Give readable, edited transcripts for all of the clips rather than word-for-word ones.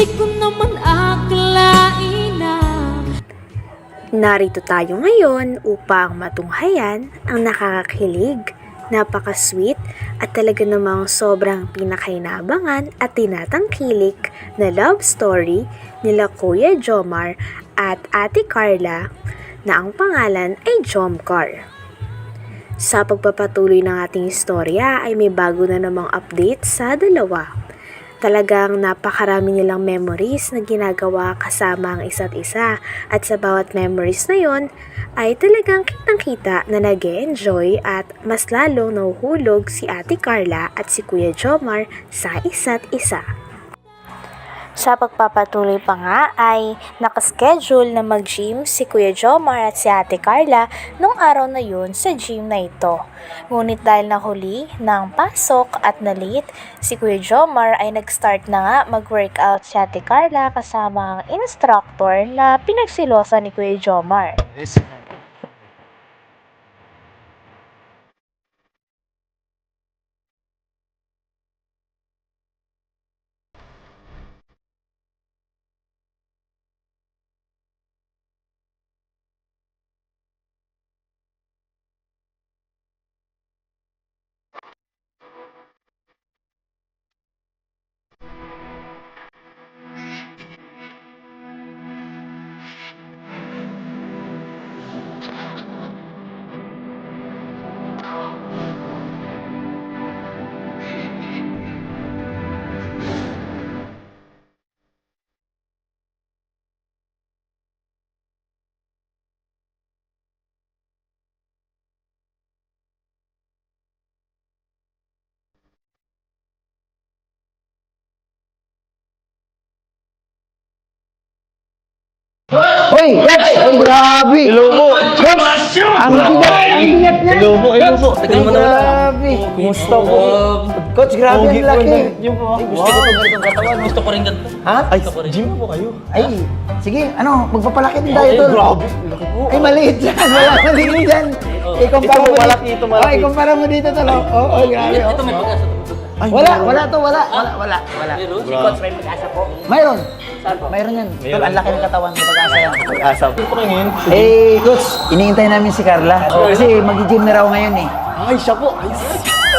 Di ko naman akalain na Narito tayo ngayon upang matunghayan ang nakakakilig, napaka-sweet at talaga namang sobrang pinakainabangan at tinatangkilik na love story nila Kuya Jomar at Ate Carla na ang pangalan ay Jomcar. Sa pagpapatuloy ng ating istorya ay may bago na namang update sa dalawa. Talagang napakarami nilang memories na ginagawa kasama ang isa't isa at sa bawat memories na yon ay talagang kitang-kita na nag-e-enjoy at mas lalong nahuhulog si Ate Carla at si Kuya Jomar sa isa't isa. Sa pagpapatuloy pa nga ay nakaschedule na mag-gym si Kuya Jomar at si Ate Carla nung araw na yun sa gym na ito. Ngunit dahil nahuli ng pasok at na-late, si Kuya Jomar ay nag-start na nga mag-workout si Ate Carla kasama ang instructor na pinagsilosa ni Kuya Jomar. Hoy! Ay, grabe! Hello po! Ang bigat niya! Hello po! Tagal mo na wala. Grabe! Kumusta po? Coach, grabe ang laki! Yung po. Gusto ko pa ganitong katawan. Gusto ko rin ganito. Ha? Ay, gym po kayo. Ay, sige, magpapalaki din tayo tol. Grabe! Laki po. Ay, maliit yan! Wala maliit yan! Ikumpara Ito mo malaki, ito malaki. Oh, ikumpara mo dito tol. Oo, grabe. Ito may pag-asa. Ay, Wala to, wala. Meron? Si Coach may pag-asa po. Mayroon. Saan po? Mayroon yan. Tol, Mayroon ang laki ng katawan. Pag-asa yan. Pag-asa po. Ito ngayon. Eh, Coach, iniintay namin si Carla. Kasi mag-gym na raw ngayon eh. Ay, siya po. Ay,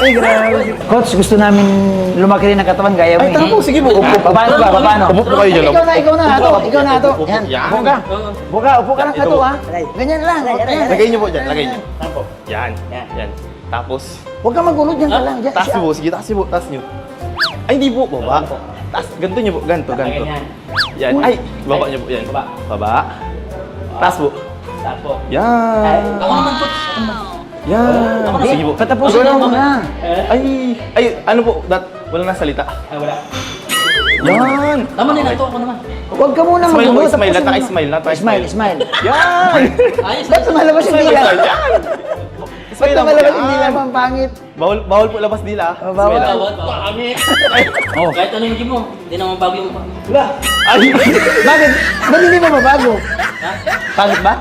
Ay, grabe. Coach, gusto namin lumaki rin ang katawan gaya mo. Ay, tara po. Sige po. Paano ba? Paano? Upo po kayo dyan. Ikaw na, ato. Ikaw na, ato. Upo po. Yan. Yan. Upo ka lang Ito ato, po. ha. Ganyan lang. Ganyan. Lagay niyo po dyan. Lagay niyo. Yan. Yan. Tapos, Huwag kang magulod dyan ka lang. Dyan, taas niyo po. Sige, taas niyo po. Taas niyo. Ay, hindi po. Baba. Taas. Ganito niyo po. Ganito. Yan. Ay, baba niyo po. Yan. Baba. Taas po. Saan po? Yan. Ako naman po. Yan. Sige po. Katapusin Ikaw mo na. Ay, ano po? Wala na salita. Ay, wala. Yan. Tama din ito. Ako naman. Huwag ka muna Smile po, magulod. smile. tapusin Nataka mo. smile. Nataka Smile, smile. Yan. Ayos. Ba't sumalabas yung dila? Yan. Ba't Smile lang po. sumalabas yung dila? Yan. Ang pangit. Bawal po labas dila. Oh, bawal. Smile lang. Bawat. Kahit ano yung gym mo, hindi naman bago yung mukha mo. Ay. Bakit? Ba't hindi mo mabago? Ha? Pangit ba?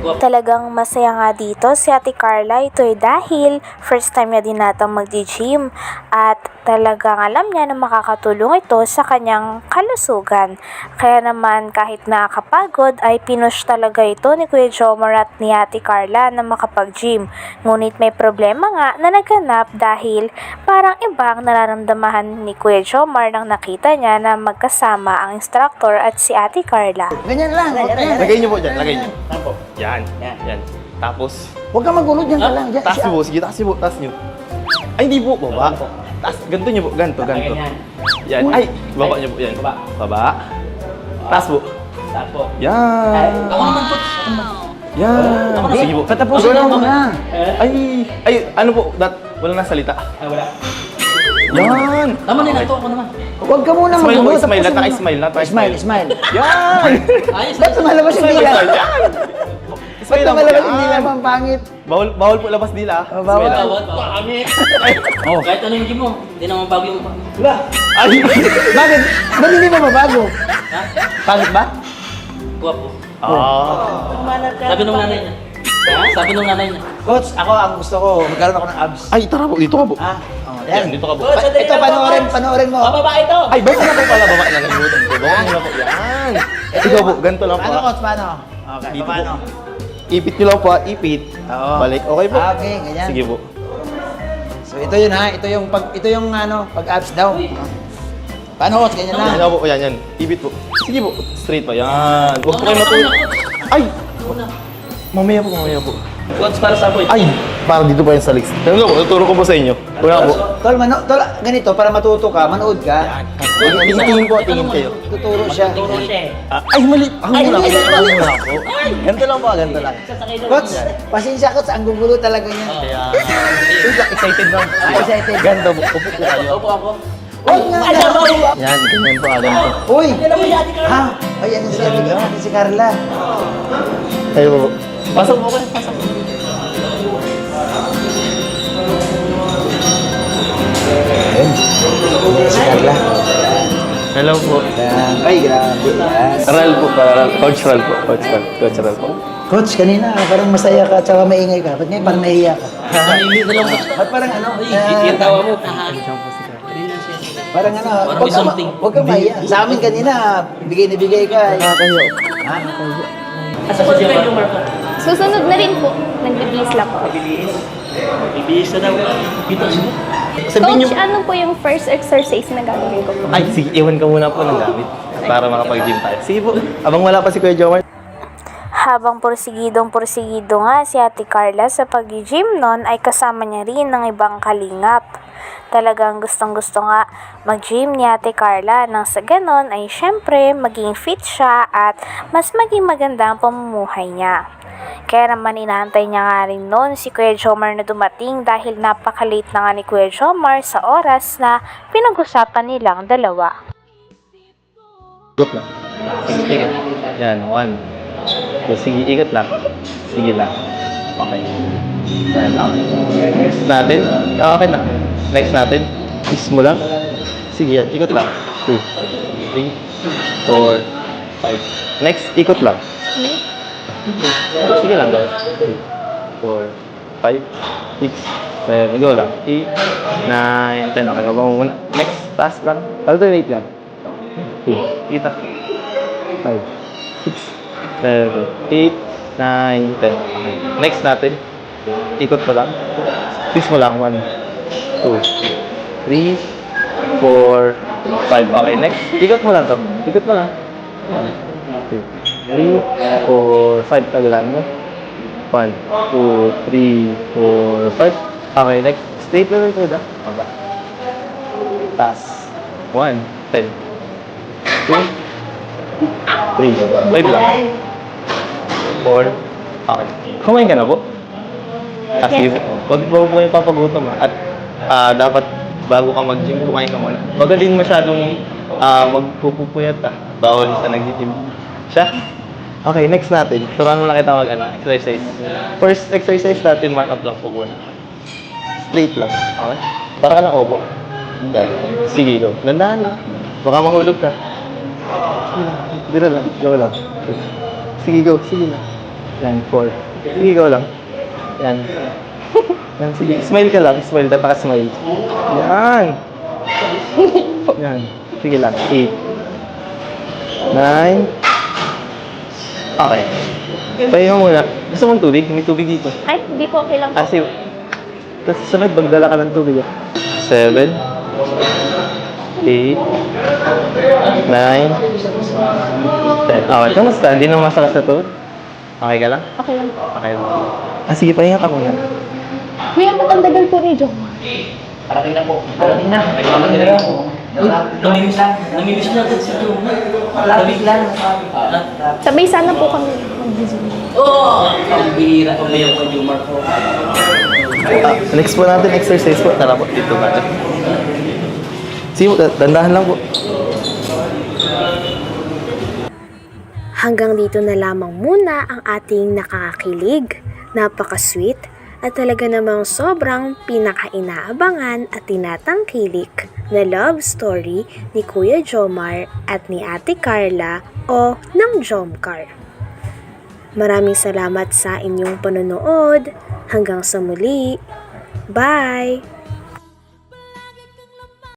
Talagang masaya nga dito si Ate Carla. Ito'y dahil first time niya din natang mag-gym at talagang alam niya na makakatulong ito sa kanyang kalusugan. Kaya naman kahit nakakapagod ay pinush talaga ito ni Kuya Jomar at ni Ate Carla na makapag-gym. Ngunit may problema nga na naganap dahil parang ibang nararamdaman ni Kuya Jomar nang nakita niya na magkasama ang instructor at si Ate Carla. Ganyan lang. Ganyan. Lagay niyo po dyan. Lagay niyo. Yan. Yan. Yan. Tapos, Huwag kang magulod dyan ka lang. Dyan, taas niyo po. Sige, taas niyo po. Taas niyo. Ay, hindi po. Baba. Taas. Ganito niyo po. Ganito. Ganyan. Yan. Ay, baba niyo po. Yan. Baba. Taas po. Saan po? Yan. Ako naman po. Yan. Sige po. Katapusin mo na. Ay, ano po? Wala na salita. Ay, wala. Yan. Tama din ito. Ako naman. Huwag ka muna Smile po. magulod. Smile. tapusin mo Nataka na. smile. Nataka Smile, smile. Yan. Ayos. Ba't sumalabas yung dila? Yan. Ba't Smile lang po. sumalabas yung dila? Yan. Ang pangit. Bawal po labas dila. Oh, bawal. Smile lang. Bawat. Kahit ano yung gym mo, hindi naman bago yung mukha mo. Ay. Bakit? Ba't hindi mo mabago? Ha? Pangit ba? Guwapo. Ah. Sabi nung nanay niya. Ha? Sabi nung nanay niya. Coach, ako ang gusto ko, magkaroon ako ng abs. Ay, tara po. Dito ka po. Ha? Oo. Yan, dito ka po. Coach, sandali Ito, lang po, panoorin, Coach. panoorin mo. Baba ito. Ay, baka na po pala, baba na lang. Ibutan ko. Baba nyo lang po. Yan. Ikaw po, ganito lang po. Paano, coach? Paano? Okay, Dito paano? Ipit nyo lang po, ipit. Oo. Balik, okay po. Okay, ganyan. Sige po. So ito yun ha, ito yung ano, pag-abs daw. Paano, coach? Ganyan na. Yan po, yan, yan. Ipit po. Sige po, straight pa. Yan. Huwag po kayo matulog. Ay! Mamaya po. Coach, para sa boy. Ay! Parang dito pa yan sa legs. Tingnan po, tuturo ko po sa inyo. Una po. Tol, ganito, para matuto ka, manood ka. Tingin po, tingin kayo. Tuturo siya. Turo siya eh. Ay, mali. Ang Ay, mula hindi, po. hindi, Ang hindi. mula po. Ganito lang po, ganito lang. Sasakay doon. Coach, pasensya coach, ang gugulo talaga niya. Kaya, excited lang. Excited. Ganito po. Upo po kayo. Opo ako. Huwag nga Ay, na. Yan, ganyan po, ganito. Uy! Kailan mo yan, Carl? Ha? Ay, ano si Carla? Kayo po. Pasok po kayo, pasok. Si Carla. Hello po. Yan. Ay, grabe. Yan. Ral po, para Coach Ral po. Coach Ral po. Coach, kanina parang masaya ka at saka maingay ka. Ba't ngayon parang nahiya ka? Nanimig na lang po. Ba't parang ano? Yung tawa mo. Parang ano, Parang may something. huwag kang mahiya. Sa amin kanina, bigay na bigay ka. Kayo. Asa sa Jomar po? Susunod na rin po. Nag-release lang po. Ibigis na daw. Dito siya. Sabihin Coach, niyo. ano po yung first exercise na gagawin ko po? Ay, sige, iwan ka muna po ng gamit. Para makapag-gym tayo. Sige po. Abang wala pa si Kuya Jomar. Habang porsigido nga si Ate Carla sa pag-gym nun ay kasama niya rin ng ibang kalingap. Talagang gustong-gusto nga mag-gym ni Ate Carla nang sa ganon ay syempre maging fit siya at mas maging maganda ang pamumuhay niya. Kaya naman inaantay niya nga rin noon si Kuya Jomar na dumating dahil napaka-late na nga ni Kuya Jomar sa oras na pinag-usapan nilang dalawa. Group lang. Sige. Yan, 1. So, sige, ikot lang. Sige lang. Okay. Yan, okay. Next natin. Okay na. Next natin. Kiss mo lang. Sige yan, ikot lang. 2, 3, 4, 5. Next, ikot lang. Sige lang, guys. 3, 4, 5, 6, 7. Go lang. 8, 9, 10. Okay, babang muna. Next, taas lang. Alternate lang. 2, kita. 5, 6, 7, 8, 9, 10. Okay. Next natin. Ikot mo lang. Twist mo lang. 1, 2, 3, 4, 5. Okay, next. Ikot mo lang to. Ikot mo lang. 1, 2, 3, 4, 5. Tagalan mo. 1, 2, 3, 4, 5. Okay, next. Straight na rin ko da. Baba. Taas. 1, 10. 2, 3, 5 lang. 4. Okay. Kumain ka na po? Kasi wag mo po yung papagutom ha. At dapat bago ka mag-gym, kumain ka muna. Wag ka din masyadong magpupupuyat ha. Bawal sa nag-gym. Siya? Okay, next natin. Turuan mo lang kita exercise. First exercise natin, mark up lang po muna. Straight lang. Okay? Para ka ng obo. Yan. Sige, go. Nandahan na. Baka mahulog ka. Dira lang. Go lang. Sige, go. Sige lang. Yan, 4. Sige, go lang. Yan. Yan, sige. Smile ka lang. Smile. Napaka-smile. Yan. Yan. Sige lang. 8. 9. Okay. Pahinga muna. Gusto mong tubig? May tubig dito. Ay, hindi po okay lang po. Kasi, tapos sunod, magdala ka ng tubig. 7. 8, 9, 10. Okay, kamusta? Hindi na masakit sa tuhod? Okay ka lang? Okay lang po. Okay lang. Sige, pahinga ka muna. Kuya, ba't ang tagal po ni Jomar? Parating na po. Parating na. Parating na po. Namimiss lang. Namimiss na agad si Jomar. Malapit lang. Sabay sana po kami mag-zoom. Oo! Ang bihira ko ngayon kay Jomar po. Next po natin, exercise po. Tara po, dito natin. Sige, dandahan lang po. Hanggang dito na lamang muna ang ating nakakakilig, napaka-sweet, at talaga namang sobrang pinaka-inaabangan at tinatangkilik na love story ni Kuya Jomar at ni Ate Carla o ng Jomcar. Maraming salamat sa inyong panonood. Hanggang sa muli. Bye!